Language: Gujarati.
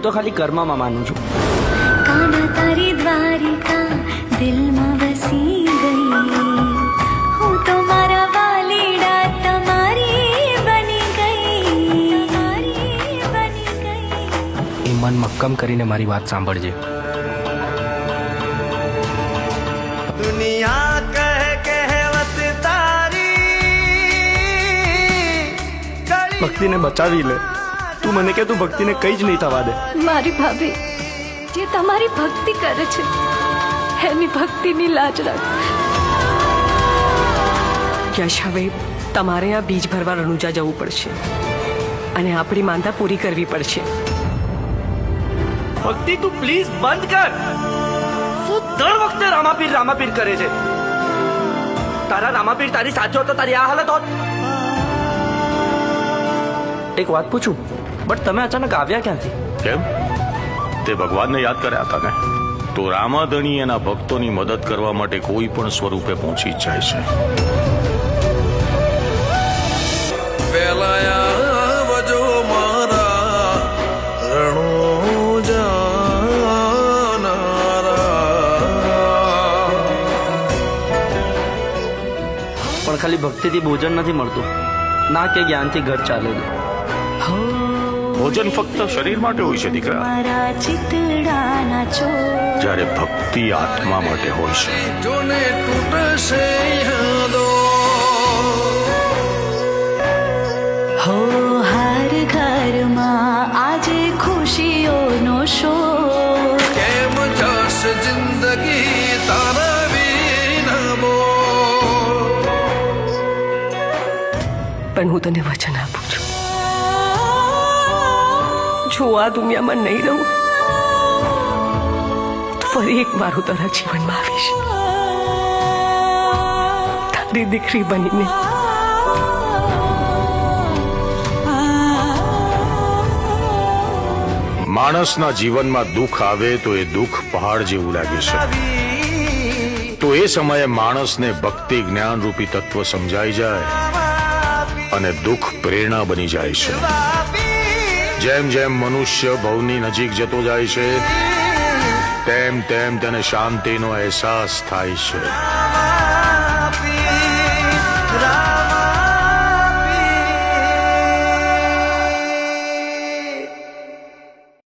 તો ખાલી કર્મમાં માનું છું. કાના તારી દ્વારિકા દિલમાં વસી ગઈ, હું તો મારા વાલીડા તમારી બની ગઈ. એ મન મક્કમ કરીને મારી વાત સાંભળજે. દુનિયા કહે કહેવત તારી, ભક્તિને બચાવી લે. તું મને કે તું ભક્તિને કઈ જ નહીં થવા દે. મારી ભાભી જે તમારી ભક્તિ કરે છે એની ભક્તિની લાજ રાખ. યશ, હવે તમારે આ બીજ ભરવા રણુજા જવું પડશે અને આપણી માંદા પૂરી કરવી પડશે. ભક્તિ તું પ્લીઝ બંધ કર. શું દર વખતે રામાપીર કરે છે? તારા રામાપીર તારી સાચો તો તારી આ હાલત હોત. એક વાત પૂછું, બટ તમે અચાનક આવ્યા ક્યાંથી? કેમ? તે ભગવાનને યાદ કર્યા હતા ને? તો રામાધણી એના ભક્તોની મદદ કરવા માટે કોઈ પણ સ્વરૂપે પહોંચી જ જાય છે. વજો મારા પણ ખાલી ભક્તિથી ભોજન નથી મળતું, ના કે જ્ઞાનથી ઘર ચાલે છે. ભોજન ફક્ત શરીર માટે હોય છે દીકરા, મારા ચિતડાના ચોર, જ્યારે ભક્તિ આત્મા માટે હોય છે. જોને તૂટશે યાદો, હો હર ઘરમાં આજે ખુશીઓનો શોર. કેમ જશે જિંદગી તારા વિના બોલ. પણ હું તને વચન આપું છું, જો આ દુનિયામાં નહીં રહું તો ફરી એક વાર હું તારા જીવનમાં આવીશ, તારી દીકરી બનીને. માણસના જીવનમાં દુઃખ આવે તો એ દુઃખ પહાડ જેવું લાગે છે. તો એ સમયે માણસને ભક્તિ જ્ઞાન રૂપી તત્વ સમજાઈ જાય અને દુઃખ પ્રેરણા બની જાય છે. જેમ જેમ મનુષ્ય ભવની નજીક જતો જાય છે તેમ તેમ તેને શાંતિનો અહેસાસ થાય છે.